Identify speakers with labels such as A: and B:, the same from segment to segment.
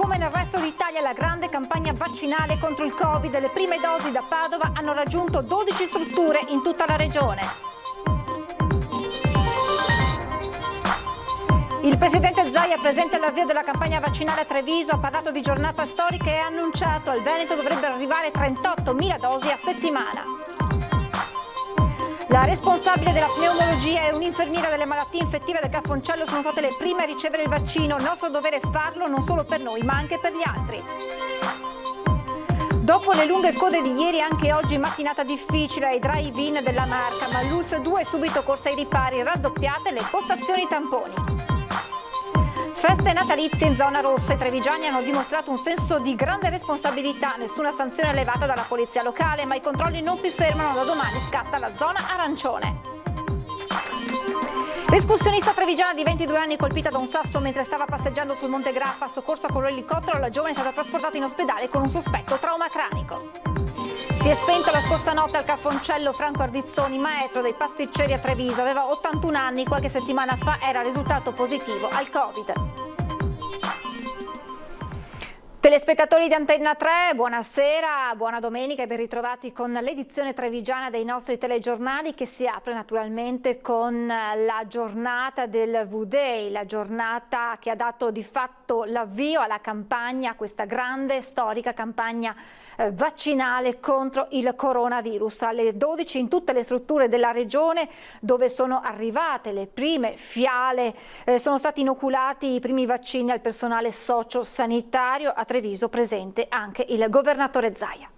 A: come nel resto d'Italia la grande campagna vaccinale contro il Covid. Le prime dosi da Padova hanno raggiunto 12 strutture in tutta la regione. Il presidente Zaia, presente all'avvio della campagna vaccinale a Treviso, ha parlato di giornata storica e ha annunciato al Veneto dovrebbero arrivare 38.000 dosi a settimana. La responsabile della pneumologia e un'infermiera delle malattie infettive del Cafoncello sono state le prime a ricevere il vaccino. Il nostro dovere è farlo non solo per noi, ma anche per gli altri. Dopo le lunghe code di ieri, anche oggi mattinata difficile ai drive-in della Marca, ma l'ULSS 2 è subito corsa ai ripari, raddoppiate le postazioni tamponi. Feste natalizie in zona rossa. I trevigiani hanno dimostrato un senso di grande responsabilità, nessuna sanzione elevata dalla polizia locale, ma i controlli non si fermano, da domani scatta la zona arancione. L'escursionista trevigiana di 22 anni colpita da un sasso mentre stava passeggiando sul Monte Grappa, soccorsa con l'elicottero, la giovane è stata trasportata in ospedale con un sospetto trauma cranico. Si è spento la scorsa notte al Cafoncello Franco Ardizzoni, maestro dei pasticceri a Treviso. Aveva 81 anni, qualche settimana fa era risultato positivo al Covid. Telespettatori di Antenna 3, buonasera, buona domenica e ben ritrovati con l'edizione trevigiana dei nostri telegiornali, che si apre naturalmente con la giornata del V-Day, la giornata che ha dato di fatto l'avvio alla campagna, questa grande storica campagna vaccinale contro il coronavirus. Alle 12 in tutte le strutture della regione dove sono arrivate le prime fiale sono stati inoculati i primi vaccini al personale socio-sanitario. A Treviso presente anche il governatore Zaia.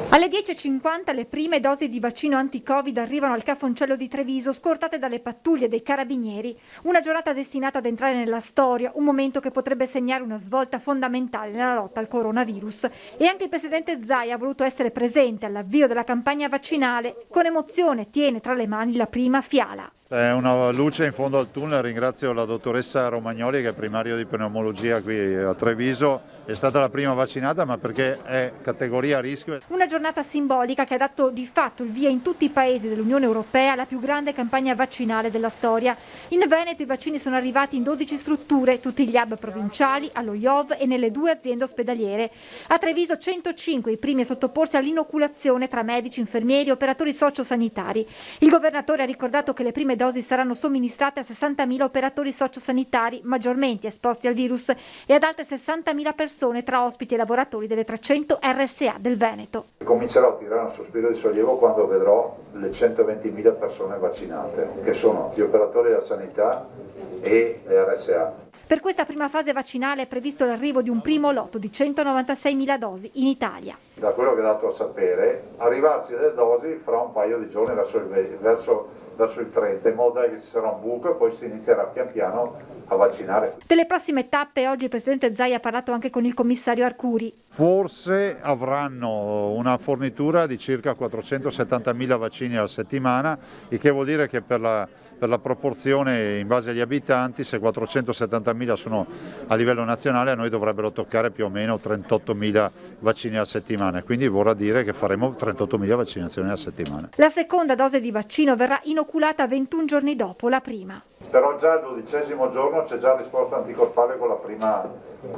A: Alle 10.50 le prime dosi di vaccino anti-Covid arrivano al Cafoncello di Treviso, scortate dalle pattuglie dei carabinieri. Una giornata destinata ad entrare nella storia, un momento che potrebbe segnare una svolta fondamentale nella lotta al coronavirus. E anche il presidente Zaia ha voluto essere presente all'avvio della campagna vaccinale. Con emozione tiene tra le mani la prima fiala.
B: È una luce in fondo al tunnel, ringrazio la dottoressa Romagnoli che è primario di pneumologia qui a Treviso, è stata la prima vaccinata ma perché è categoria a rischio.
A: Una giornata simbolica che ha dato di fatto il via in tutti i paesi dell'Unione Europea alla più grande campagna vaccinale della storia. In Veneto i vaccini sono arrivati in 12 strutture, tutti gli hub provinciali, allo IOV e nelle 2 aziende ospedaliere. A Treviso 105 i primi a sottoporsi all'inoculazione tra medici, infermieri e operatori sociosanitari. Il governatore ha ricordato che le prime dosi saranno somministrate a 60.000 operatori sociosanitari maggiormente esposti al virus e ad altre 60.000 persone tra ospiti e lavoratori delle 300 RSA del Veneto.
C: Comincerò a tirare un sospiro di sollievo quando vedrò le 120.000 persone vaccinate, che sono gli operatori della sanità e le RSA.
A: Per questa prima fase vaccinale è previsto l'arrivo di un primo lotto di 196.000 dosi in Italia.
C: Da quello che è dato a sapere, arrivarci delle dosi fra un paio di giorni verso il 30, in modo che ci sarà un buco e poi si inizierà pian piano a vaccinare.
A: Delle prossime tappe oggi il presidente Zaia ha parlato anche con il commissario Arcuri.
B: Forse avranno una fornitura di circa 470.000 vaccini alla settimana, il che vuol dire che per la proporzione in base agli abitanti, se 470.000 sono a livello nazionale, a noi dovrebbero toccare più o meno 38.000 vaccini a settimana, quindi vorrà dire che faremo 38.000 vaccinazioni a settimana.
A: La seconda dose di vaccino verrà inoculata 21 giorni dopo la prima.
C: Però già al 12° giorno c'è già risposta anticorpale con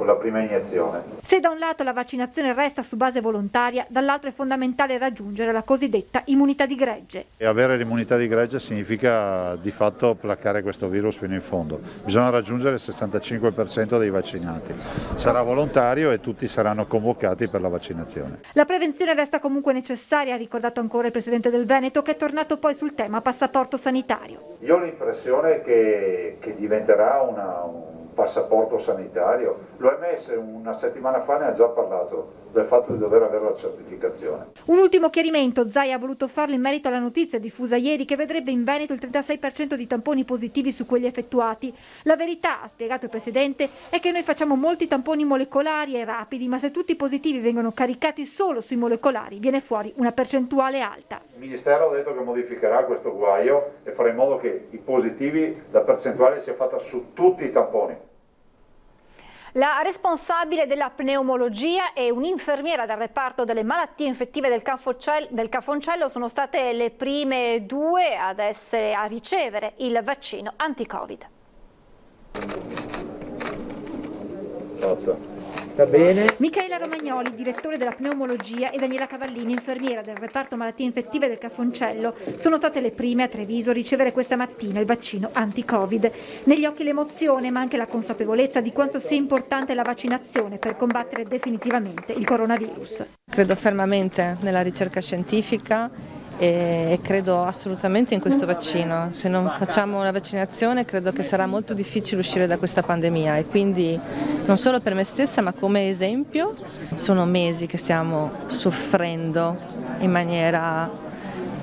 C: la prima iniezione.
A: Se da un lato la vaccinazione resta su base volontaria, dall'altro è fondamentale raggiungere la cosiddetta immunità di gregge.
B: E avere l'immunità di gregge significa di fatto placare questo virus fino in fondo. Bisogna raggiungere il 65% dei vaccinati. Sarà volontario e tutti saranno convocati per la vaccinazione.
A: La prevenzione resta comunque necessaria, ha ricordato ancora il presidente del Veneto, che è tornato poi sul tema passaporto sanitario.
C: Io ho l'impressione che diventerà un passaporto sanitario. L'OMS una settimana fa ne ha già parlato del fatto di dover avere la certificazione.
A: Un ultimo chiarimento, Zaia ha voluto farlo in merito alla notizia diffusa ieri che vedrebbe in Veneto il 36% di tamponi positivi su quelli effettuati. La verità, ha spiegato il presidente, è che noi facciamo molti tamponi molecolari e rapidi, ma se tutti i positivi vengono caricati solo sui molecolari viene fuori una percentuale alta.
C: Il Ministero ha detto che modificherà questo guaio e farà in modo che i positivi, la percentuale sia fatta su tutti i tamponi.
A: La responsabile della pneumologia e un'infermiera del reparto delle malattie infettive del Cafoncello sono state le prime due a ricevere il vaccino anti-Covid.
D: Sta bene.
A: Michela Romagnoli, direttore della pneumologia, e Daniela Cavallini, infermiera del reparto malattie infettive del Cafoncello, sono state le prime a Treviso a ricevere questa mattina il vaccino anti-Covid. Negli occhi l'emozione, ma anche la consapevolezza di quanto sia importante la vaccinazione per combattere definitivamente il coronavirus.
E: Credo fermamente nella ricerca scientifica e credo assolutamente in questo vaccino. Se non facciamo la vaccinazione credo che sarà molto difficile uscire da questa pandemia, e quindi non solo per me stessa ma come esempio. Sono mesi che stiamo soffrendo in maniera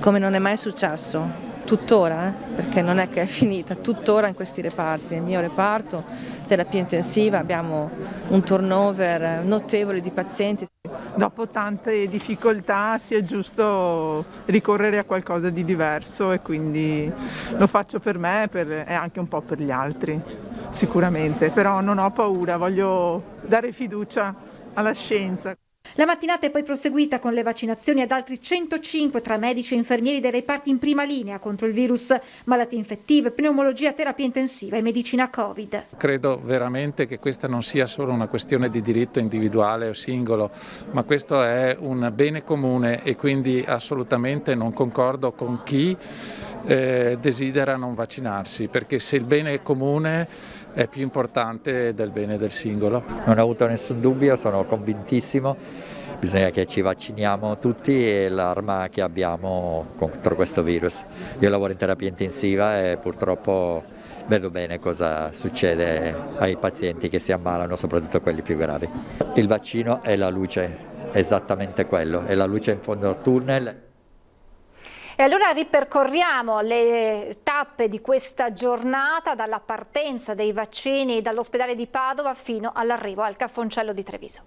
E: come non è mai successo, tuttora, perché non è che è finita, tuttora in questi reparti. Nel mio reparto, terapia intensiva, abbiamo un turnover notevole di pazienti.
F: Dopo tante difficoltà sia giusto ricorrere a qualcosa di diverso, e quindi lo faccio per me e anche un po' per gli altri, sicuramente. Però non ho paura, voglio dare fiducia alla scienza.
A: La mattinata è poi proseguita con le vaccinazioni ad altri 105 tra medici e infermieri dei reparti in prima linea contro il virus, malattie infettive, pneumologia, terapia intensiva e medicina Covid.
G: Credo veramente che questa non sia solo una questione di diritto individuale o singolo, ma questo è un bene comune, e quindi assolutamente non concordo con chi desidera non vaccinarsi, perché se il bene è comune è più importante del bene del singolo.
D: Non ho avuto nessun dubbio, sono convintissimo, bisogna che ci vacciniamo tutti, è l'arma che abbiamo contro questo virus. Io lavoro in terapia intensiva e purtroppo vedo bene cosa succede ai pazienti che si ammalano, soprattutto quelli più gravi. Il vaccino è la luce, esattamente quello, è la luce in fondo al tunnel.
A: E allora ripercorriamo le tappe di questa giornata, dalla partenza dei vaccini dall'ospedale di Padova fino all'arrivo al Cafoncello di Treviso.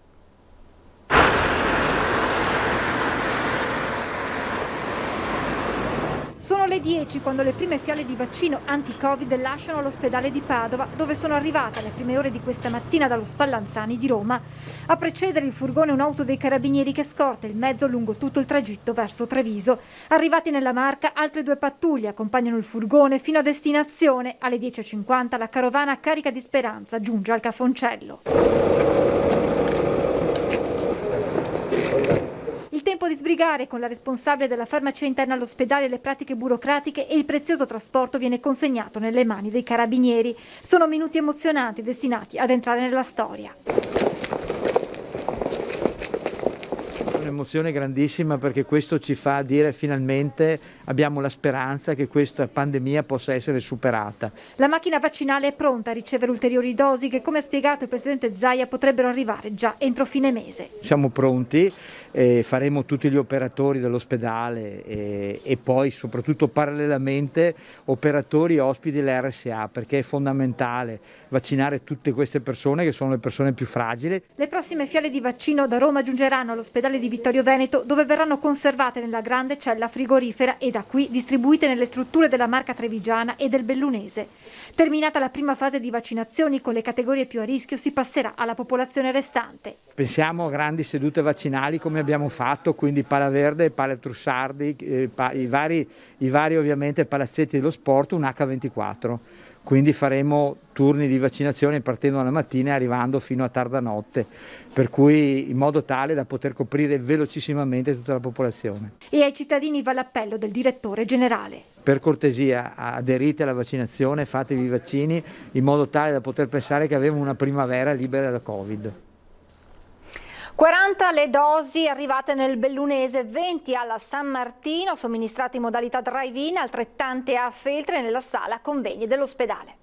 A: Sono le 10 quando le prime fiale di vaccino anti-Covid lasciano l'ospedale di Padova, dove sono arrivate alle prime ore di questa mattina dallo Spallanzani di Roma. A precedere il furgone un'auto dei carabinieri che scorta il mezzo lungo tutto il tragitto verso Treviso. Arrivati nella Marca, altre due pattuglie accompagnano il furgone fino a destinazione. Alle 10:50 la carovana carica di speranza giunge al Cafoncello. Il tempo di sbrigare con la responsabile della farmacia interna all'ospedale le pratiche burocratiche, e il prezioso trasporto viene consegnato nelle mani dei carabinieri. Sono minuti emozionanti destinati ad entrare nella storia.
H: Un'emozione grandissima, perché questo ci fa dire finalmente abbiamo la speranza che questa pandemia possa essere superata.
A: La macchina vaccinale è pronta a ricevere ulteriori dosi che, come ha spiegato il presidente Zaia, potrebbero arrivare già entro fine mese.
H: Siamo pronti, faremo tutti gli operatori dell'ospedale e poi soprattutto parallelamente operatori e ospiti dell'RSA, perché è fondamentale vaccinare tutte queste persone che sono le persone più fragili.
A: Le prossime fiale di vaccino da Roma giungeranno all'ospedale di Vittorio Veneto, dove verranno conservate nella grande cella frigorifera e da qui distribuite nelle strutture della Marca trevigiana e del Bellunese. Terminata la prima fase di vaccinazioni con le categorie più a rischio, si passerà alla popolazione restante.
H: Pensiamo a grandi sedute vaccinali come abbiamo fatto, quindi Pala Verde, Pala Trussardi, i vari ovviamente palazzetti dello sport, un H24. Quindi faremo turni di vaccinazione partendo dalla mattina e arrivando fino a tarda notte, per cui in modo tale da poter coprire velocissimamente tutta la popolazione.
A: E ai cittadini va l'appello del direttore generale.
H: Per cortesia, aderite alla vaccinazione, fatevi i vaccini in modo tale da poter pensare che avremo una primavera libera da Covid.
A: 40 le dosi arrivate nel Bellunese, 20 alla San Martino, somministrate in modalità drive-in, altrettante a Feltre nella sala convegni dell'ospedale.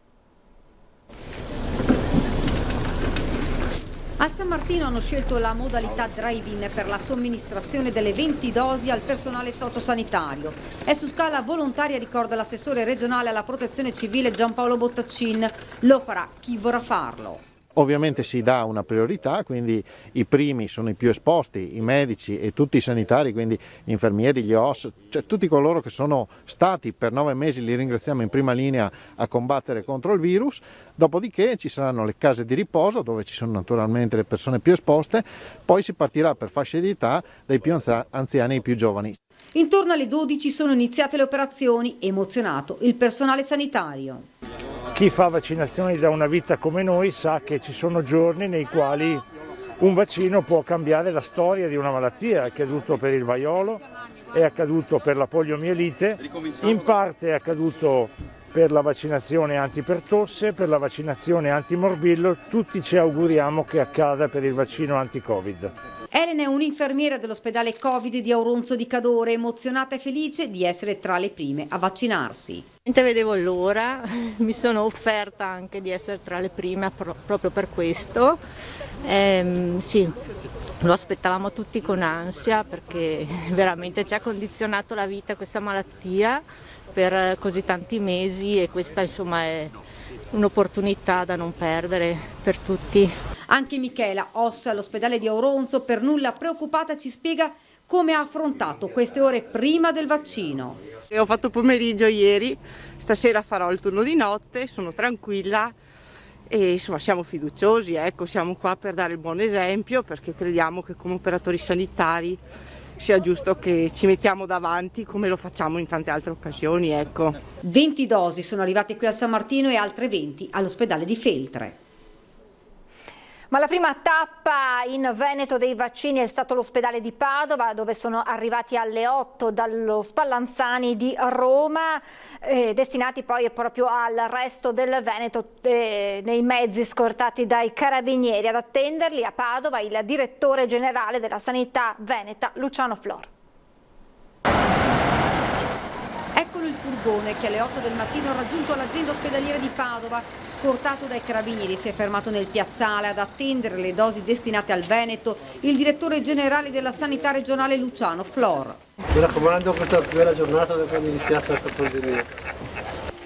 I: A San Martino hanno scelto la modalità drive-in per la somministrazione delle 20 dosi al personale sociosanitario. È su scala volontaria, ricorda l'assessore regionale alla protezione civile Giampaolo Bottaccin. Lo farà chi vorrà farlo.
J: Ovviamente si dà una priorità, quindi i primi sono i più esposti, i medici e tutti i sanitari, quindi gli infermieri, gli OSS, cioè tutti coloro che sono stati per 9 mesi, li ringraziamo, in prima linea a combattere contro il virus. Dopodiché ci saranno le case di riposo dove ci sono naturalmente le persone più esposte, poi si partirà per fasce di età dai più anziani ai più giovani.
I: Intorno alle 12 sono iniziate le operazioni, emozionato il personale sanitario.
K: Chi fa vaccinazioni da una vita come noi sa che ci sono giorni nei quali un vaccino può cambiare la storia di una malattia. È accaduto per il vaiolo, è accaduto per la poliomielite, in parte è accaduto per la vaccinazione antipertosse, per la vaccinazione antimorbillo. Tutti ci auguriamo che accada per il vaccino anti-Covid.
I: Elena è un'infermiera dell'ospedale Covid di Auronzo di Cadore, emozionata e felice di essere tra le prime a vaccinarsi.
L: Vedevo l'ora, mi sono offerta anche di essere tra le prime proprio per questo. Sì, lo aspettavamo tutti con ansia perché veramente ci ha condizionato la vita questa malattia per così tanti mesi e questa insomma è un'opportunità da non perdere per tutti.
I: Anche Michela, OSS all'ospedale di Auronzo, per nulla preoccupata, ci spiega come ha affrontato queste ore prima del vaccino.
M: Ho fatto pomeriggio ieri, stasera farò il turno di notte, sono tranquilla e insomma siamo fiduciosi, ecco, siamo qua per dare il buon esempio perché crediamo che come operatori sanitari sia giusto che ci mettiamo davanti come lo facciamo in tante altre occasioni, ecco.
I: 20 dosi sono arrivate qui a San Martino e altre 20 all'ospedale di Feltre.
A: Ma la prima tappa in Veneto dei vaccini è stato l'ospedale di Padova, dove sono arrivati alle 8 dallo Spallanzani di Roma, destinati poi proprio al resto del Veneto nei mezzi scortati dai carabinieri. Ad attenderli a Padova il direttore generale della sanità veneta Luciano Flor.
I: Eccolo il furgone che alle 8 del mattino ha raggiunto l'azienda ospedaliera di Padova. Scortato dai carabinieri si è fermato nel piazzale ad attendere le dosi destinate al Veneto il direttore generale della sanità regionale Luciano Flor.
N: Mi raccomando, questa è la prima giornata da quando è iniziata questa pandemia.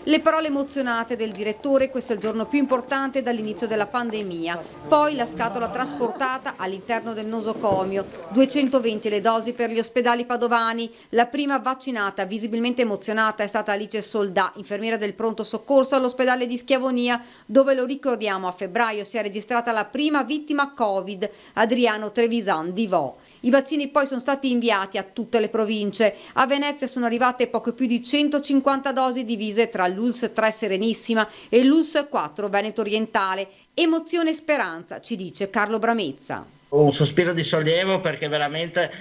I: Le parole emozionate del direttore, questo è il giorno più importante dall'inizio della pandemia. Poi la scatola trasportata all'interno del nosocomio, 220 le dosi per gli ospedali padovani. La prima vaccinata, visibilmente emozionata, è stata Alice Soldà, infermiera del pronto soccorso all'ospedale di Schiavonia, dove, lo ricordiamo, a febbraio si è registrata la prima vittima Covid, Adriano Trevisan di Vo. I vaccini poi sono stati inviati a tutte le province. A Venezia sono arrivate poco più di 150 dosi divise tra l'ULSS 3 Serenissima e l'ULSS 4 Veneto Orientale. Emozione e speranza, ci dice Carlo Bramezza.
O: Un sospiro di sollievo perché veramente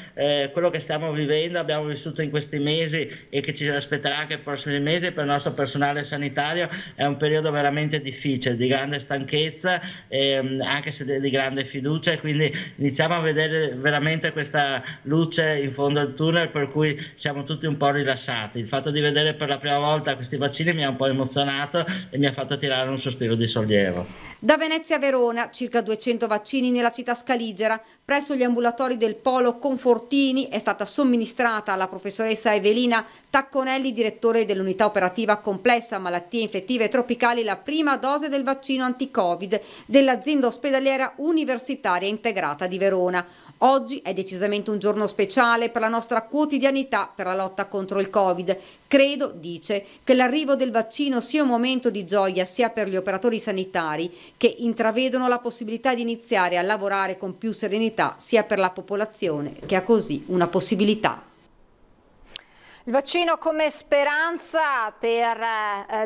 O: quello che stiamo vivendo, abbiamo vissuto in questi mesi e che ci aspetterà anche nei prossimi mesi per il nostro personale sanitario, è un periodo veramente difficile, di grande stanchezza, anche se di grande fiducia, e quindi iniziamo a vedere veramente questa luce in fondo al tunnel, per cui siamo tutti un po' rilassati. Il fatto di vedere per la prima volta questi vaccini mi ha un po' emozionato e mi ha fatto tirare un sospiro di sollievo.
I: Da Venezia a Verona, circa 200 vaccini nella città scaligera. Presso gli ambulatori del Polo Confortini è stata somministrata alla professoressa Evelina Tacconelli, direttore dell'unità operativa complessa malattie infettive e tropicali, la prima dose del vaccino anti-Covid dell'azienda ospedaliera universitaria integrata di Verona. Oggi è decisamente un giorno speciale per la nostra quotidianità per la lotta contro il Covid. Credo, dice, che l'arrivo del vaccino sia un momento di gioia sia per gli operatori sanitari che intravedono la possibilità di iniziare a lavorare con più serenità, sia per la popolazione che ha così una possibilità.
A: Il vaccino come speranza per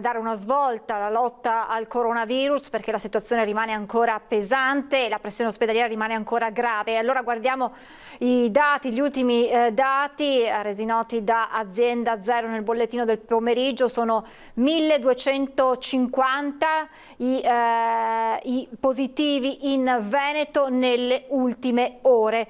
A: dare una svolta alla lotta al coronavirus, perché la situazione rimane ancora pesante e la pressione ospedaliera rimane ancora grave. Allora guardiamo i dati, gli ultimi dati resi noti da Azienda Zero nel bollettino del pomeriggio. Sono 1250 i positivi in Veneto nelle ultime ore.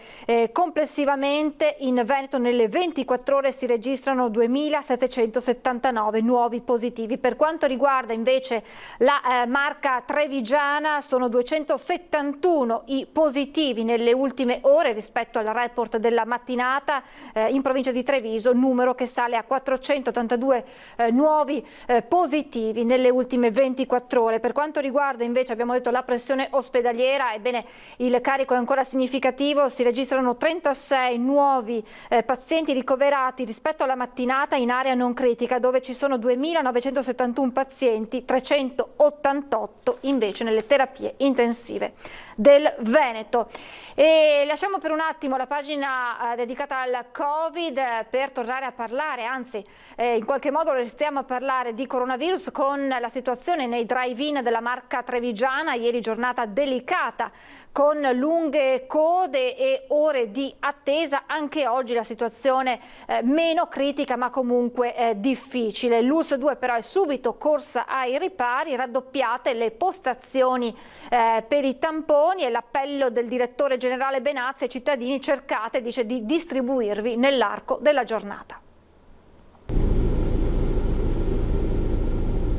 A: Complessivamente in Veneto nelle 24 ore si registrano sono 2.779 nuovi positivi. Per quanto riguarda invece la Marca Trevigiana, sono 271 i positivi nelle ultime ore rispetto al report della mattinata. In provincia di Treviso, numero che sale a 482 nuovi positivi nelle ultime 24 ore. Per quanto riguarda invece, abbiamo detto, la pressione ospedaliera, ebbene il carico è ancora significativo, si registrano 36 nuovi pazienti ricoverati rispetto alla mattinata in area non critica, dove ci sono 2.971 pazienti, 388 invece nelle terapie intensive del Veneto. E lasciamo per un attimo la pagina dedicata al Covid per tornare a parlare, anzi in qualche modo restiamo a parlare di coronavirus con la situazione nei drive-in della Marca Trevigiana. Ieri giornata delicata con lunghe code e ore di attesa. Anche oggi la situazione meno critica ma comunque difficile. L'ULSS 2 però è subito corsa ai ripari, raddoppiate le postazioni per i tamponi e l'appello del direttore generale Benazzi ai cittadini: cercate, dice, di distribuirvi nell'arco della giornata.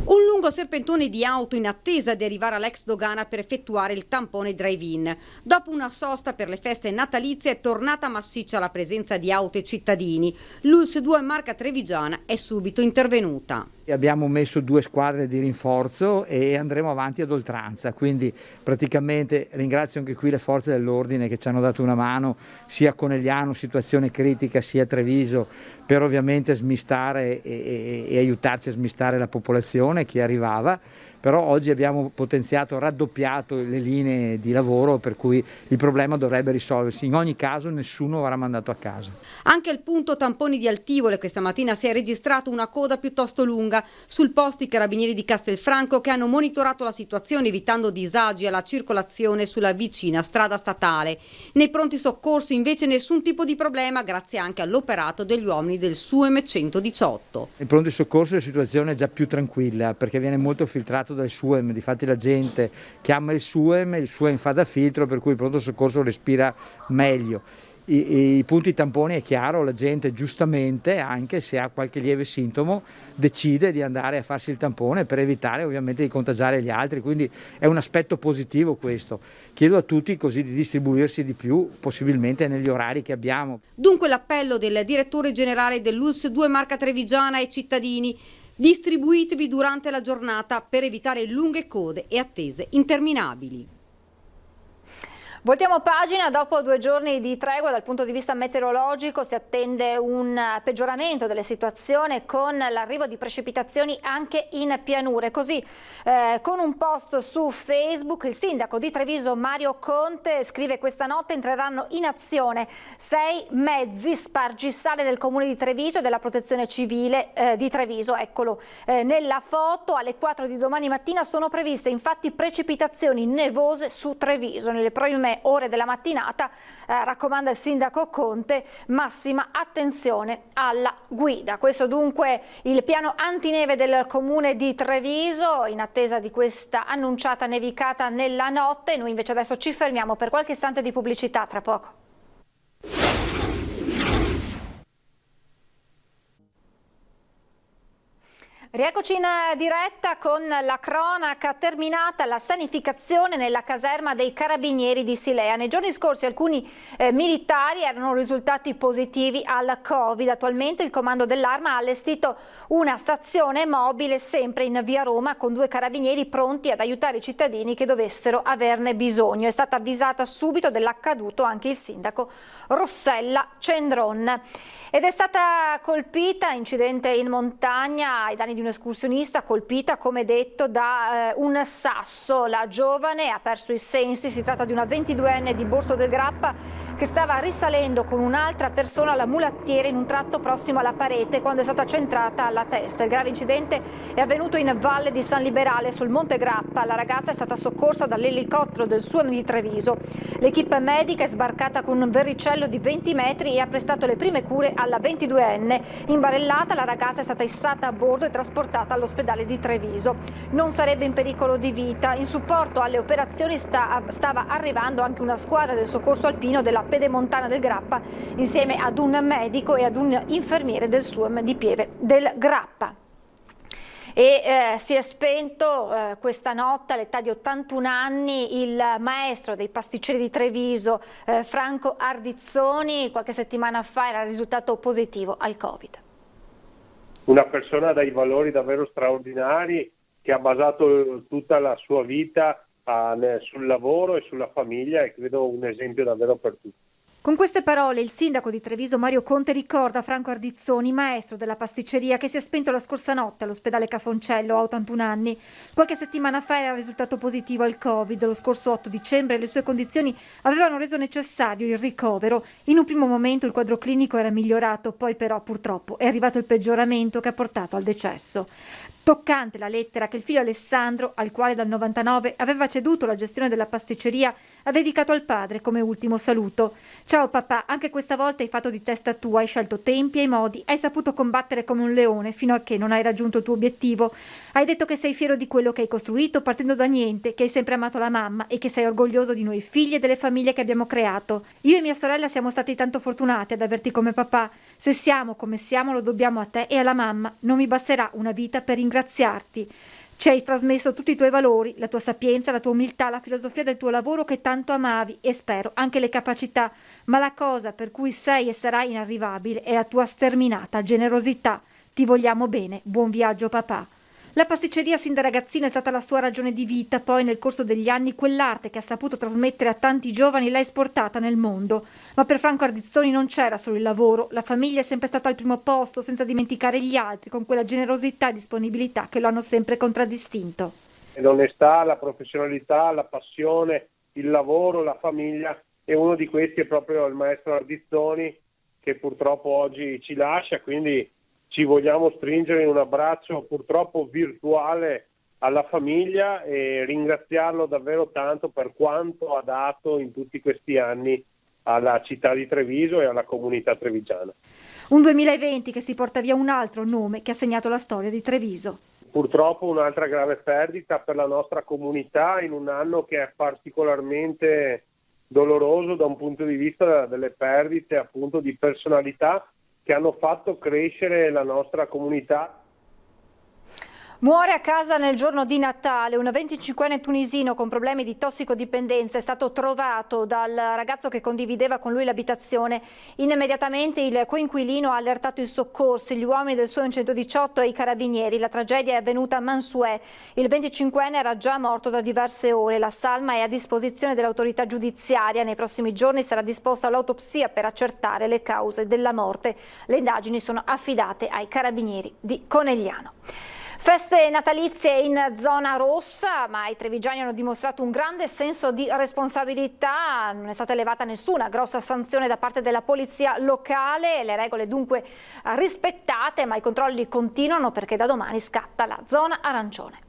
I: Un lungo serpentone di auto in attesa di arrivare all'ex dogana per effettuare il tampone drive-in. Dopo una sosta per le feste natalizie è tornata massiccia la presenza di auto e cittadini. L'ULSS 2 Marca Trevigiana è subito intervenuta.
H: Abbiamo messo 2 squadre di rinforzo e andremo avanti ad oltranza, quindi praticamente ringrazio anche qui le forze dell'ordine che ci hanno dato una mano sia a Conegliano, situazione critica, sia a Treviso, per ovviamente smistare e aiutarci a smistare la popolazione che arrivava. Però oggi abbiamo potenziato, raddoppiato le linee di lavoro, per cui il problema dovrebbe risolversi. In ogni caso nessuno verrà mandato a casa.
I: Anche al punto tamponi di Altivole questa mattina si è registrata una coda piuttosto lunga. Sul posto i carabinieri di Castelfranco che hanno monitorato la situazione evitando disagi alla circolazione sulla vicina strada statale. Nei pronti soccorso invece nessun tipo di problema, grazie anche all'operato degli uomini del SUEM 118.
H: Nei pronti soccorso la situazione è già più tranquilla perché viene molto filtrato dal SUEM, difatti la gente chiama il SUEM fa da filtro, per cui il pronto soccorso respira meglio. I punti tamponi, è chiaro, la gente giustamente, anche se ha qualche lieve sintomo, decide di andare a farsi il tampone per evitare ovviamente di contagiare gli altri, quindi è un aspetto positivo questo. Chiedo a tutti così di distribuirsi di più, possibilmente negli orari che abbiamo.
I: Dunque l'appello del direttore generale dell'ULSS 2 Marca Trevigiana ai cittadini: distribuitevi durante la giornata per evitare lunghe code e attese interminabili.
A: Voltiamo pagina. Dopo 2 giorni di tregua dal punto di vista meteorologico si attende un peggioramento della situazione con l'arrivo di precipitazioni anche in pianure. Così con un post su Facebook il sindaco di Treviso Mario Conte scrive: questa notte entreranno in azione 6 mezzi spargisale del comune di Treviso e della protezione civile di Treviso. Eccolo nella foto. Alle 4 di domani mattina sono previste infatti precipitazioni nevose su Treviso. Nelle prime ore della mattinata raccomanda il sindaco Conte massima attenzione alla guida. Questo dunque il piano antineve del comune di Treviso in attesa di questa annunciata nevicata nella notte. Noi invece adesso ci fermiamo per qualche istante di pubblicità, tra poco. Rieccoci in diretta con la cronaca. Terminata la sanificazione nella caserma dei Carabinieri di Silea. Nei giorni scorsi alcuni militari erano risultati positivi al Covid. Attualmente il comando dell'Arma ha allestito una stazione mobile sempre in via Roma con 2 carabinieri pronti ad aiutare i cittadini che dovessero averne bisogno. È stata avvisata subito dell'accaduto anche il sindaco Rossella Cendron. Ed è stata colpita, incidente in montagna ai danni di un escursionista, colpita come detto da un sasso. La giovane ha perso i sensi, si tratta di una 22enne di Borso del Grappa che stava risalendo con un'altra persona alla mulattiera in un tratto prossimo alla parete quando è stata centrata alla testa. Il grave incidente è avvenuto in Valle di San Liberale sul Monte Grappa. La ragazza è stata soccorsa dall'elicottero del SUEM di Treviso. L'equipe medica è sbarcata con un verricello di 20 metri e ha prestato le prime cure alla 22enne. Imbarellata, la ragazza è stata issata a bordo e trasportata all'ospedale di Treviso. Non sarebbe in pericolo di vita. In supporto alle operazioni stava arrivando anche una squadra del soccorso alpino della pedemontana del Grappa insieme ad un medico e ad un infermiere del SUEM di Pieve del Grappa. E si è spento questa notte all'età di 81 anni il maestro dei pasticceri di Treviso, Franco Ardizzoni. Qualche settimana fa era risultato positivo al Covid.
P: Una persona dai valori davvero straordinari che ha basato tutta la sua vita sul lavoro e sulla famiglia, e credo un esempio davvero per tutti.
A: Con queste parole il sindaco di Treviso Mario Conte ricorda Franco Ardizzoni, maestro della pasticceria, che si è spento la scorsa notte all'ospedale Cafoncello a 81 anni. Qualche settimana fa era risultato positivo al Covid. Lo scorso 8 dicembre le sue condizioni avevano reso necessario il ricovero. In un primo momento il quadro clinico era migliorato, poi però purtroppo è arrivato il peggioramento che ha portato al decesso. Toccante la lettera che il figlio Alessandro, al quale dal 99 aveva ceduto la gestione della pasticceria, ha dedicato al padre come ultimo saluto. Ciao papà, anche questa volta hai fatto di testa tua, hai scelto tempi e modi, hai saputo combattere come un leone fino a che non hai raggiunto il tuo obiettivo. Hai detto che sei fiero di quello che hai costruito partendo da niente, che hai sempre amato la mamma e che sei orgoglioso di noi figli e delle famiglie che abbiamo creato. Io e mia sorella siamo stati tanto fortunati ad averti come papà. Se siamo come siamo lo dobbiamo a te e alla mamma. Non mi basterà una vita per ringraziarti. Ci hai trasmesso tutti i tuoi valori, la tua sapienza, la tua umiltà, la filosofia del tuo lavoro che tanto amavi e spero anche le capacità, ma la cosa per cui sei e sarai inarrivabile è la tua sterminata generosità. Ti vogliamo bene, buon viaggio papà. La pasticceria sin da ragazzino è stata la sua ragione di vita, poi nel corso degli anni quell'arte che ha saputo trasmettere a tanti giovani l'ha esportata nel mondo. Ma per Franco Ardizzoni non c'era solo il lavoro, la famiglia è sempre stata al primo posto, senza dimenticare gli altri, con quella generosità e disponibilità che lo hanno sempre contraddistinto.
P: L'onestà, la professionalità, la passione, il lavoro, la famiglia, e uno di questi è proprio il maestro Ardizzoni, che purtroppo oggi ci lascia, quindi ci vogliamo stringere in un abbraccio purtroppo virtuale alla famiglia e ringraziarlo davvero tanto per quanto ha dato in tutti questi anni alla città di Treviso e alla comunità trevigiana.
A: Un 2020 che si porta via un altro nome che ha segnato la storia di Treviso.
P: Purtroppo un'altra grave perdita per la nostra comunità in un anno che è particolarmente doloroso da un punto di vista delle perdite appunto di personalità che hanno fatto crescere la nostra comunità.
A: Muore a casa nel giorno di Natale. Un 25enne tunisino con problemi di tossicodipendenza è stato trovato dal ragazzo che condivideva con lui l'abitazione. Immediatamente il coinquilino ha allertato i soccorsi, gli uomini del SUEM 118 e i carabinieri. La tragedia è avvenuta a Mansuè. Il 25enne era già morto da diverse ore. La salma è a disposizione dell'autorità giudiziaria. Nei prossimi giorni sarà disposta l'autopsia per accertare le cause della morte. Le indagini sono affidate ai carabinieri di Conegliano. Feste natalizie in zona rossa, ma i trevigiani hanno dimostrato un grande senso di responsabilità. Non è stata elevata nessuna grossa sanzione da parte della polizia locale, le regole dunque rispettate, ma i controlli continuano perché da domani scatta la zona arancione.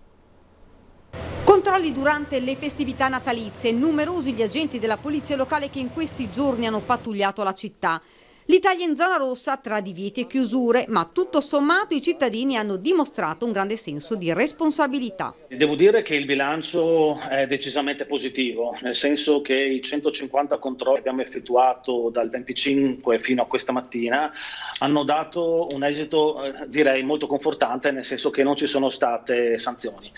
I: Controlli durante le festività natalizie, numerosi gli agenti della polizia locale che in questi giorni hanno pattugliato la città. L'Italia in zona rossa tra divieti e chiusure, ma tutto sommato i cittadini hanno dimostrato un grande senso di responsabilità.
Q: Devo dire che il bilancio è decisamente positivo, nel senso che i 150 controlli che abbiamo effettuato dal 25 fino a questa mattina hanno dato un esito direi molto confortante, nel senso che non ci sono state sanzioni.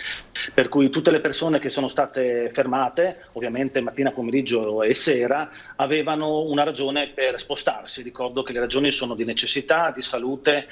Q: Per cui tutte le persone che sono state fermate, ovviamente mattina, pomeriggio e sera, avevano una ragione per spostarsi. Ricordo che le ragioni sono di necessità, di salute,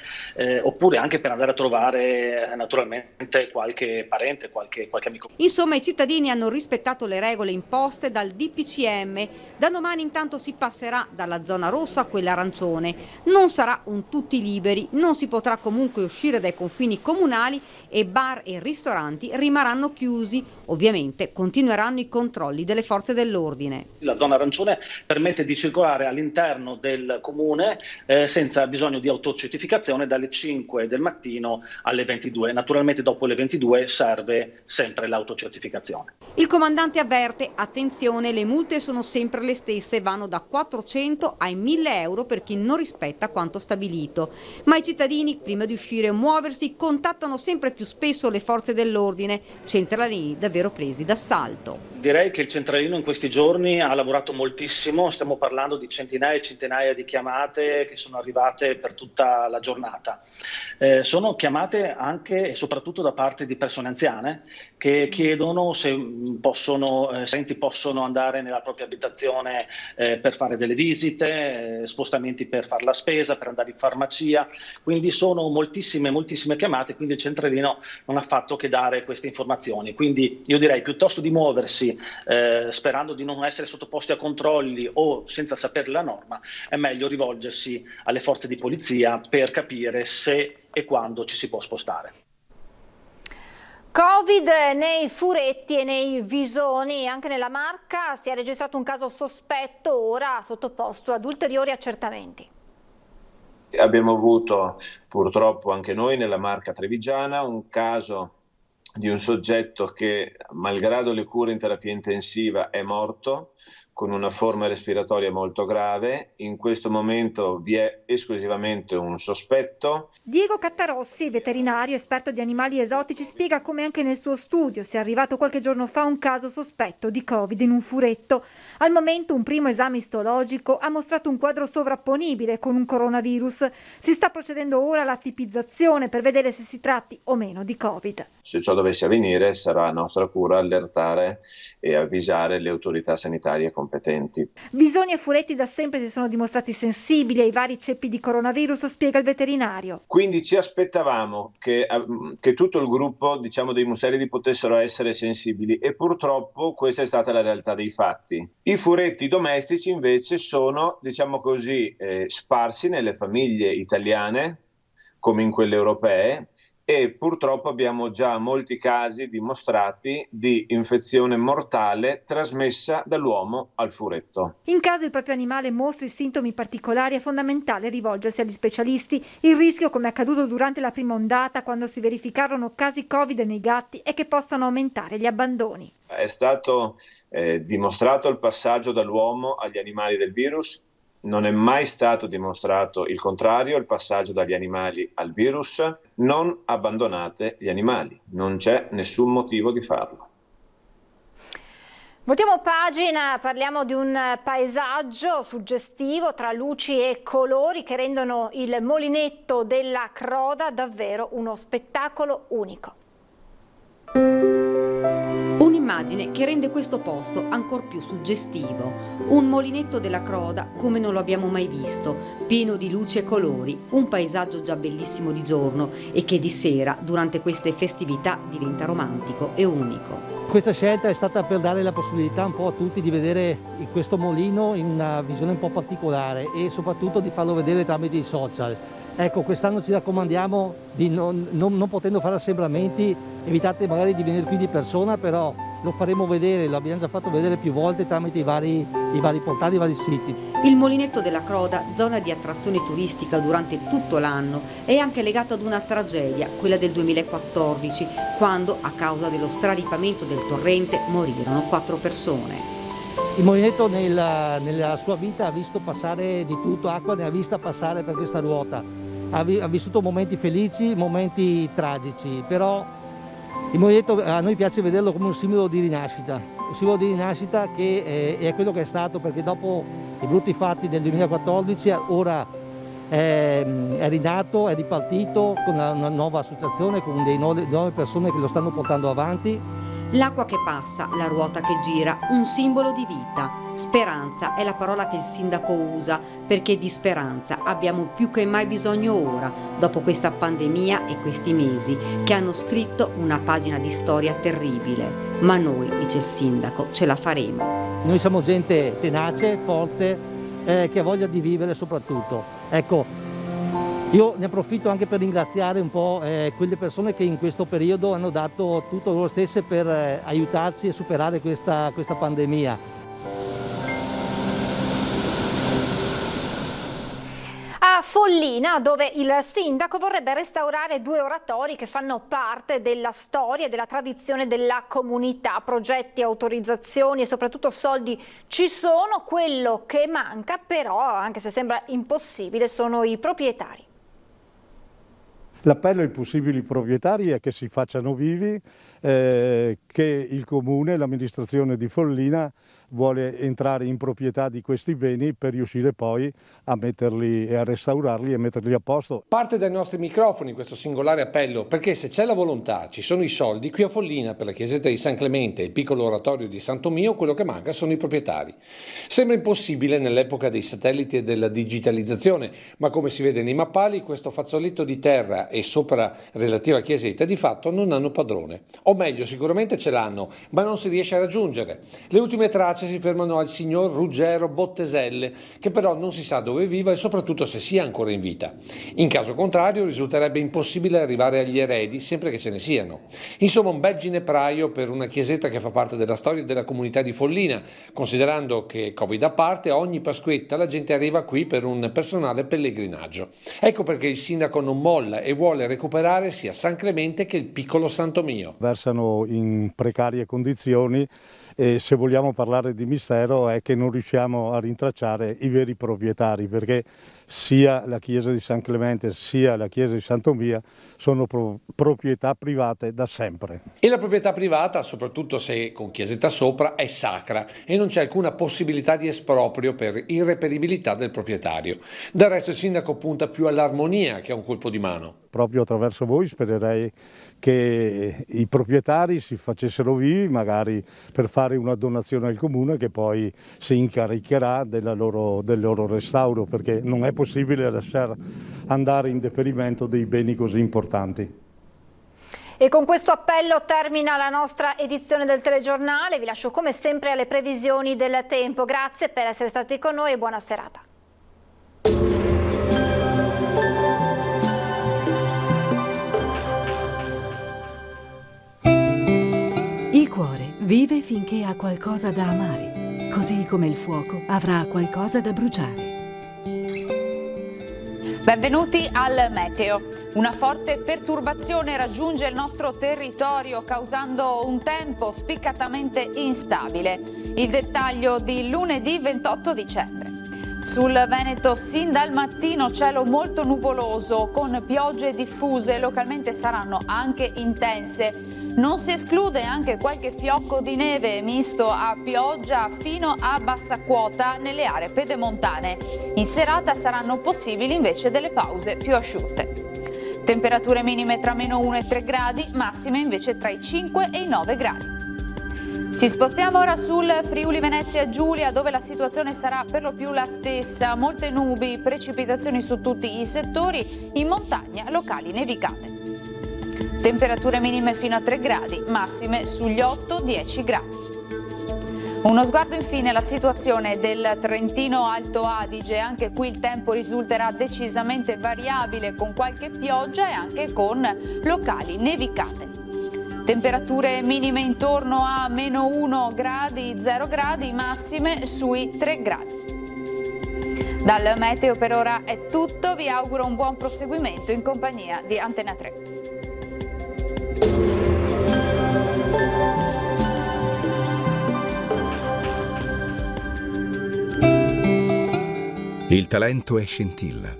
Q: oppure anche per andare a trovare naturalmente qualche parente, qualche amico.
I: Insomma, i cittadini hanno rispettato le regole imposte dal DPCM. Da domani intanto si passerà dalla zona rossa a quella arancione. Non sarà un tutti liberi, non si potrà comunque uscire dai confini comunali e bar e ristoranti rimarranno chiusi. Ovviamente continueranno i controlli delle forze dell'ordine.
Q: La zona arancione permette di circolare all'interno del comune comune senza bisogno di autocertificazione dalle 5 del mattino alle 22. Naturalmente dopo le 22 serve sempre l'autocertificazione.
I: Il comandante avverte: attenzione, le multe sono sempre le stesse, vanno da 400 ai 1000 euro per chi non rispetta quanto stabilito. Ma i cittadini, prima di uscire o muoversi, contattano sempre più spesso le forze dell'ordine, centralini davvero presi d'assalto.
Q: Direi che il centralino in questi giorni ha lavorato moltissimo, stiamo parlando di centinaia e centinaia di chiamate che sono arrivate per tutta la giornata. Sono chiamate anche e soprattutto da parte di persone anziane che chiedono se possono andare nella propria abitazione per fare delle visite, spostamenti per fare la spesa, per andare in farmacia, quindi sono moltissime chiamate, quindi il centralino non ha fatto che dare queste informazioni. Quindi io direi, piuttosto di muoversi sperando di non essere sottoposti a controlli o senza sapere la norma, è meglio rivolgersi alle forze di polizia per capire se e quando ci si può spostare.
A: Covid nei furetti e nei visoni. Anche nella Marca si è registrato un caso sospetto, ora sottoposto ad ulteriori accertamenti.
R: Abbiamo avuto purtroppo anche noi nella Marca trevigiana un caso di un soggetto che, malgrado le cure in terapia intensiva, è morto con una forma respiratoria molto grave. In questo momento vi è esclusivamente un sospetto.
S: Diego Cattarossi, veterinario esperto di animali esotici, spiega come anche nel suo studio sia arrivato qualche giorno fa un caso sospetto di Covid in un furetto. Al momento un primo esame istologico ha mostrato un quadro sovrapponibile con un coronavirus. Si sta procedendo ora alla tipizzazione per vedere se si tratti o meno di Covid.
R: Se ciò dovesse avvenire, sarà a nostra cura allertare e avvisare le autorità sanitarie competenti.
S: Visoni e furetti da sempre si sono dimostrati sensibili ai vari ceppi di coronavirus, spiega il veterinario.
R: Quindi ci aspettavamo che tutto il gruppo, dei mustelidi potessero essere sensibili, e purtroppo questa è stata la realtà dei fatti. I furetti domestici invece sono, sparsi nelle famiglie italiane come in quelle europee, e purtroppo abbiamo già molti casi dimostrati di infezione mortale trasmessa dall'uomo al furetto.
S: In caso il proprio animale mostri sintomi particolari è fondamentale rivolgersi agli specialisti. Il rischio, come è accaduto durante la prima ondata quando si verificarono casi Covid nei gatti, è che possano aumentare gli abbandoni.
R: È stato dimostrato il passaggio dall'uomo agli animali del virus. Non è mai stato dimostrato il contrario, il passaggio dagli animali al virus. Non abbandonate gli animali, non c'è nessun motivo di farlo.
A: Voltiamo pagina, parliamo di un paesaggio suggestivo tra luci e colori che rendono il Molinetto della Croda davvero uno spettacolo unico.
I: Un'immagine che rende questo posto ancor più suggestivo. Un Molinetto della Croda come non lo abbiamo mai visto, pieno di luci e colori, un paesaggio già bellissimo di giorno e che di sera, durante queste festività, diventa romantico e unico.
T: Questa scelta è stata per dare la possibilità un po' a tutti di vedere questo mulino in una visione un po' particolare e soprattutto di farlo vedere tramite i social. Ecco, quest'anno ci raccomandiamo di non potendo fare assembramenti, evitate magari di venire qui di persona, però lo faremo vedere, lo abbiamo già fatto vedere più volte tramite i vari portali, i vari siti.
I: Il Molinetto della Croda, zona di attrazione turistica durante tutto l'anno, è anche legato ad una tragedia, quella del 2014, quando a causa dello straripamento del torrente morirono 4 persone.
T: Il Molinetto nella sua vita ha visto passare di tutto, acqua ne ha vista passare per questa ruota. Ha vissuto momenti felici, momenti tragici, però il Molinetto a noi piace vederlo come un simbolo di rinascita che è quello che è stato, perché dopo i brutti fatti del 2014 ora è rinato, è ripartito con una nuova associazione, con delle nuove persone che lo stanno portando avanti.
I: L'acqua che passa, la ruota che gira, un simbolo di vita. Speranza è la parola che il sindaco usa, perché di speranza abbiamo più che mai bisogno ora, dopo questa pandemia e questi mesi, che hanno scritto una pagina di storia terribile. Ma noi, dice il sindaco, ce la faremo.
T: Noi siamo gente tenace, forte, che ha voglia di vivere soprattutto. Ecco, io ne approfitto anche per ringraziare un po' quelle persone che in questo periodo hanno dato tutto loro stesse per aiutarci a superare questa pandemia.
A: Follina, dove il sindaco vorrebbe restaurare 2 oratori che fanno parte della storia e della tradizione della comunità. Progetti, autorizzazioni e soprattutto soldi ci sono. Quello che manca però, anche se sembra impossibile, sono i proprietari.
U: L'appello ai possibili proprietari è che si facciano vivi, che il comune, l'amministrazione di Follina vuole entrare in proprietà di questi beni per riuscire poi a metterli e a restaurarli e metterli a posto.
V: Parte dai nostri microfoni questo singolare appello, perché se c'è la volontà, ci sono i soldi. Qui a Follina, per la chiesetta di San Clemente e il piccolo oratorio di San Tomio, quello che manca sono i proprietari. Sembra impossibile nell'epoca dei satelliti e della digitalizzazione, ma come si vede nei mappali, questo fazzoletto di terra e sopra relativa chiesetta di fatto non hanno padrone. O meglio, sicuramente ce l'hanno, ma non si riesce a raggiungere. Le ultime tracce si fermano al signor Ruggero Botteselle, che però non si sa dove viva e soprattutto se sia ancora in vita. In caso contrario risulterebbe impossibile arrivare agli eredi, sempre che ce ne siano. Insomma, un bel ginepraio per una chiesetta che fa parte della storia della comunità di Follina, considerando che, Covid a parte, ogni Pasquetta la gente arriva qui per un personale pellegrinaggio. Ecco perché il sindaco non molla e vuole recuperare sia San Clemente che il piccolo San Tomio.
U: Versano in precarie condizioni e se vogliamo parlare di mistero è che non riusciamo a rintracciare i veri proprietari, perché sia la chiesa di San Clemente sia la chiesa di San Tomio sono proprietà private da sempre.
V: E la proprietà privata, soprattutto se con chiesetta sopra, è sacra e non c'è alcuna possibilità di esproprio per irreperibilità del proprietario. Del resto il sindaco punta più all'armonia che a un colpo di mano.
U: Proprio attraverso voi spererei che i proprietari si facessero vivi, magari per fare una donazione al comune che poi si incaricherà del loro restauro, perché non è possibile lasciare andare in deperimento dei beni così importanti.
A: E con questo appello termina la nostra edizione del telegiornale. Vi lascio come sempre alle previsioni del tempo. Grazie per essere stati con noi e buona serata.
W: Il cuore vive finché ha qualcosa da amare, così come il fuoco avrà qualcosa da bruciare.
X: Benvenuti al meteo. Una forte perturbazione raggiunge il nostro territorio causando un tempo spiccatamente instabile. Il dettaglio di lunedì 28 dicembre. Sul Veneto sin dal mattino cielo molto nuvoloso con piogge diffuse, localmente saranno anche intense. Non si esclude anche qualche fiocco di neve misto a pioggia fino a bassa quota nelle aree pedemontane. In serata saranno possibili invece delle pause più asciutte. Temperature minime tra -1 e 3 gradi, massime invece tra i 5 e i 9 gradi. Ci spostiamo ora sul Friuli Venezia Giulia, dove la situazione sarà per lo più la stessa. Molte nubi, precipitazioni su tutti i settori, in montagna locali nevicate. Temperature minime fino a 3 gradi, massime sugli 8-10 gradi. Uno sguardo infine alla situazione del Trentino Alto Adige. Anche qui il tempo risulterà decisamente variabile, con qualche pioggia e anche con locali nevicate. Temperature minime intorno a -1 gradi, 0 gradi, massime sui 3 gradi. Dal meteo per ora è tutto, vi auguro un buon proseguimento in compagnia di Antena 3.
Y: Il talento è scintilla,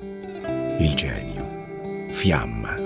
Y: il genio, fiamma.